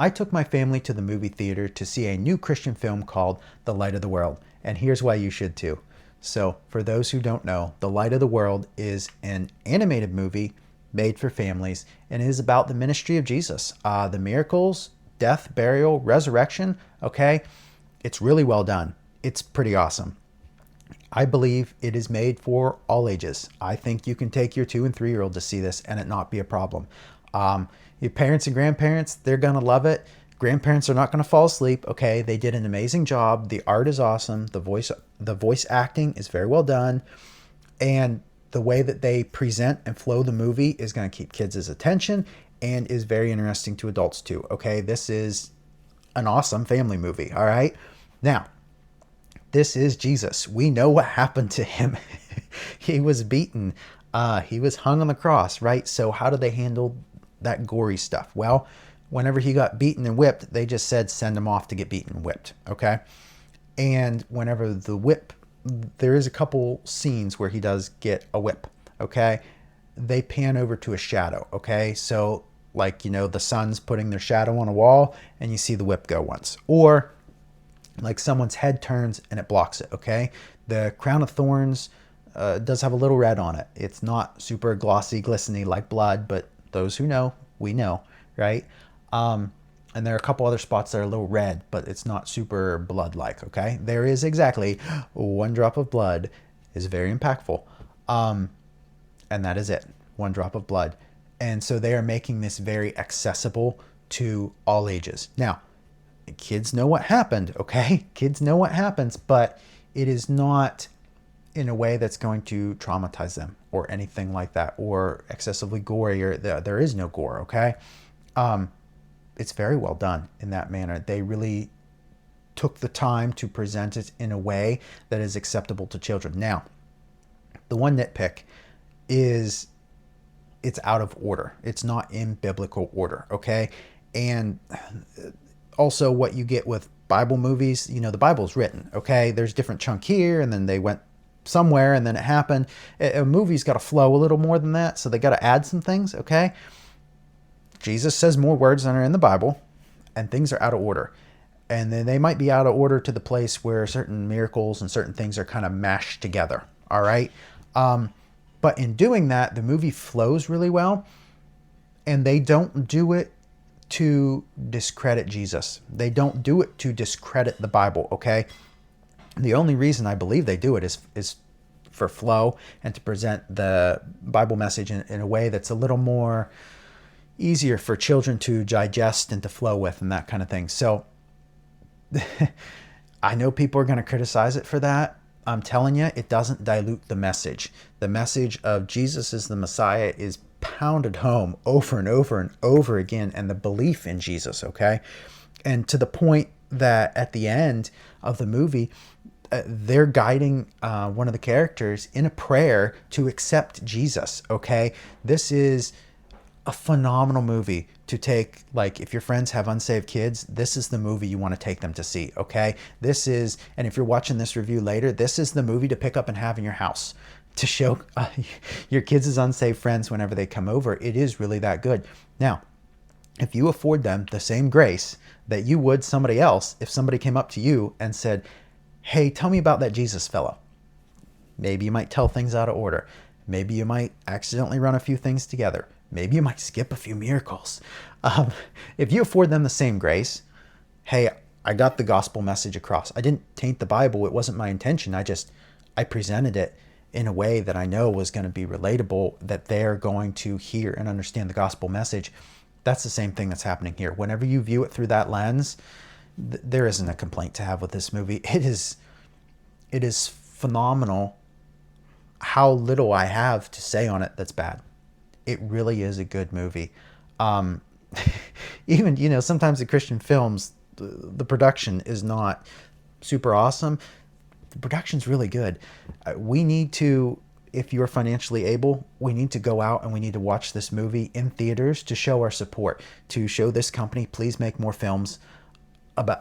I took my family to the movie theater to see a new Christian film called The Light of the World, and here's why you should too. So, for those who don't know, The Light of the World is an animated movie made for families and it is about the ministry of Jesus, the miracles, death, burial, resurrection. Okay, it's really well done. It's pretty awesome. I believe it is made for all ages. I think you can take your 2 and 3 year old to see this and it not be a problem. Your parents and grandparents, they're going to love it. Grandparents are not going to fall asleep. Okay, they did an amazing job. The art is awesome. The voice acting is very well done. And the way that they present and flow the movie is going to keep kids' attention and is very interesting to adults too. Okay, this is an awesome family movie. All right. Now, this is Jesus. We know what happened to him. He was beaten. He was hung on the cross, right? So how do they handle that gory stuff? Well, whenever he got beaten and whipped, they just said send him off to get beaten and whipped. Okay. And whenever the whip, there is a couple scenes where he does get a whip. Okay. They pan over to a shadow. Okay. So like, the sun's putting their shadow on a wall and you see the whip go once. Or like someone's head turns and it blocks it. Okay. The crown of thorns does have a little red on it. It's not super glossy, glistening like blood, but those who know, we know, right? And there are a couple other spots that are a little red, but it's not super blood-like, okay? There is exactly one drop of blood is very impactful. And that is it, one drop of blood. And so they are making this very accessible to all ages. Now, kids know what happened, okay? Kids know what happens, but it is not in a way that's going to traumatize them or anything like that, or excessively gory, or there is no gore, okay? It's very well done in that manner. They really took the time to present it in a way that is acceptable to children. Now, the one nitpick is it's out of order. It's not in biblical order, okay? And also what you get with Bible movies, the Bible's written, okay? There's different chunk here, and then they went somewhere, and then it happened. A movie's got to flow a little more than that, so they got to add some things, okay? Jesus says more words than are in the Bible, and things are out of order. And then they might be out of order to the place where certain miracles and certain things are kind of mashed together, all right? But in doing that, the movie flows really well, and they don't do it to discredit Jesus. They don't do it to discredit the Bible, okay? The only reason I believe they do it is for flow and to present the Bible message in a way that's a little more easier for children to digest and to flow with and that kind of thing. So I know people are going to criticize it for that. I'm telling you, it doesn't dilute the message. The message of Jesus as the Messiah is pounded home over and over and over again, and the belief in Jesus, okay? And to the point that at the end of the movie, they're guiding one of the characters in a prayer to accept Jesus, okay? This is a phenomenal movie to take. Like, if your friends have unsaved kids, this is the movie you want to take them to see, okay? This is, and if you're watching this review later, this is the movie to pick up and have in your house to show your kids' unsaved friends whenever they come over. It is really that good. Now, if you afford them the same grace that you would somebody else, if somebody came up to you and said, hey, tell me about that Jesus fellow. Maybe you might tell things out of order. Maybe you might accidentally run a few things together. Maybe you might skip a few miracles. If you afford them the same grace, hey, I got the gospel message across. I didn't taint the Bible. It wasn't my intention. I presented it in a way that I know was going to be relatable, that they're going to hear and understand the gospel message. That's the same thing that's happening here. Whenever you view it through that lens, there isn't a complaint to have with this movie. It is phenomenal how little I have to say on it that's bad. It really is a good movie. Even, sometimes the Christian films, the production is not super awesome. The production's really good. We need to, if you're financially able, we need to go out and we need to watch this movie in theaters to show our support, to show this company, please make more films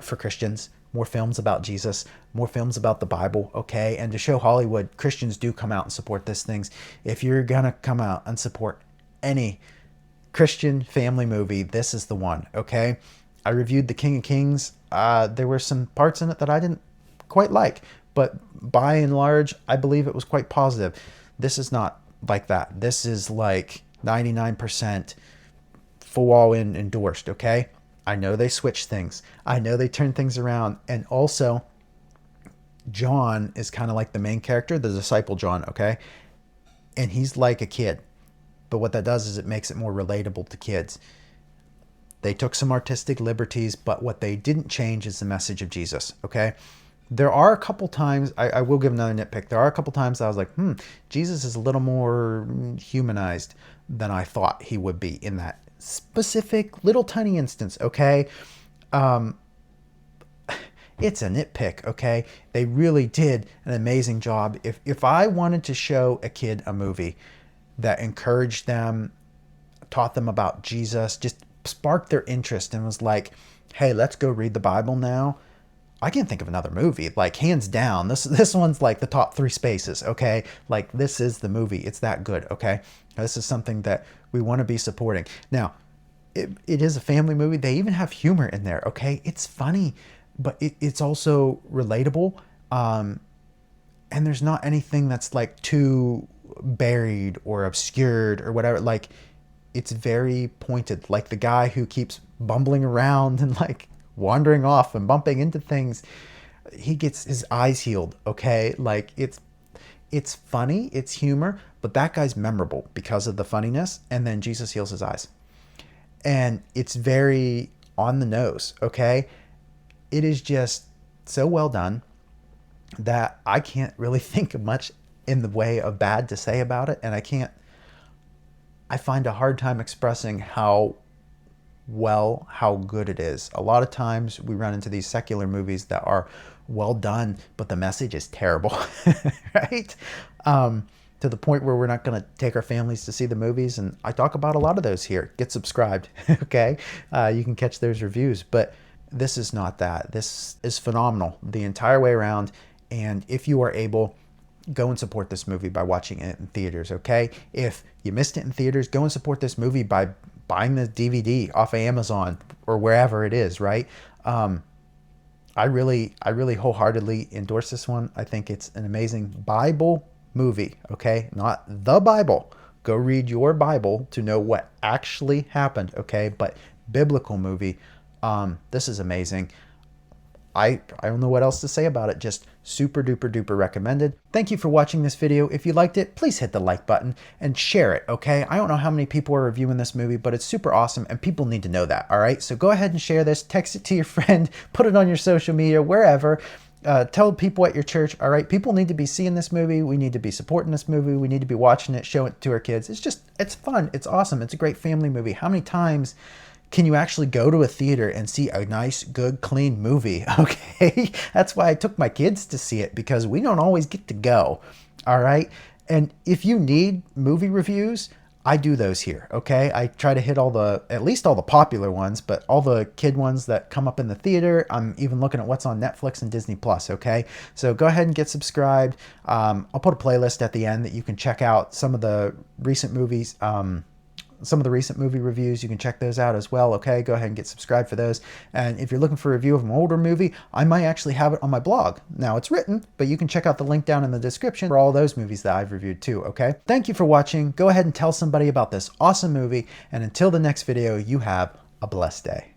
for Christians, more films about Jesus, more films about the Bible, okay? And to show Hollywood, Christians do come out and support these things. If you're going to come out and support any Christian family movie, this is the one, okay? I reviewed The King of Kings. There were some parts in it that I didn't quite like, but by and large, I believe it was quite positive. This is not like that. This is like 99% full all in endorsed, okay? I know they switch things. I know they turn things around. And also, John is kind of like the main character, the disciple John, okay? And he's like a kid. But what that does is it makes it more relatable to kids. They took some artistic liberties, but what they didn't change is the message of Jesus, okay? There are a couple times, I will give another nitpick. There are a couple times I was like, Jesus is a little more humanized than I thought he would be in that specific little tiny instance, okay? It's a nitpick, okay? They really did an amazing job. If I wanted to show a kid a movie that encouraged them, taught them about Jesus, just sparked their interest and was like, hey, let's go read the Bible now, I can't think of another movie. Like, hands down, this one's like the top 3 spaces, okay? Like, this is the movie. It's that good, okay? This is something that we want to be supporting. Now, it is a family movie. They even have humor in there, okay? It's funny, but it's also relatable. And there's not anything that's like too buried or obscured or whatever. Like, it's very pointed. Like the guy who keeps bumbling around and like wandering off and bumping into things, he gets his eyes healed, okay? Like, it's funny, it's humor, but that guy's memorable because of the funniness. And then Jesus heals his eyes. And it's very on the nose, okay? It is just so well done that I can't really think of much in the way of bad to say about it. And I find a hard time expressing how good it is. A lot of times we run into these secular movies that are well done, but the message is terrible, right? To the point where we're not going to take our families to see the movies. And I talk about a lot of those here. Get subscribed, okay? You can catch those reviews, but this is not that. This is phenomenal the entire way around. And if you are able, go and support this movie by watching it in theaters, okay? If you missed it in theaters, go and support this movie by buying the DVD off of Amazon or wherever it is, right? I really wholeheartedly endorse this one. I think it's an amazing Bible movie, okay? Not the Bible. Go read your Bible to know what actually happened, okay? But biblical movie. This is amazing. I don't know what else to say about it. Just super duper duper recommended. Thank you for watching this video. If you liked it, please hit the like button and share it, okay? I don't know how many people are reviewing this movie, but it's super awesome and people need to know that, all right? So go ahead and share this, text it to your friend, put it on your social media, wherever. Tell people at your church, all right? People need to be seeing this movie. We need to be supporting this movie. We need to be watching it, showing it to our kids. It's fun. It's awesome. It's a great family movie. How many times can you actually go to a theater and see a nice, good, clean movie? Okay, that's why I took my kids to see it, because we don't always get to go, all right? And if you need movie reviews, I do those here, okay? I try to hit at least all the popular ones, but all the kid ones that come up in the theater. I'm even looking at what's on Netflix and Disney Plus, okay? So go ahead and get subscribed. I'll put a playlist at the end that you can check out some of the recent movies, some of the recent movie reviews. You can check those out as well, okay? Go ahead and get subscribed for those. And if you're looking for a review of an older movie, I might actually have it on my blog. Now, it's written, but you can check out the link down in the description for all those movies that I've reviewed too, okay? Thank you for watching. Go ahead and tell somebody about this awesome movie. And until the next video, you have a blessed day.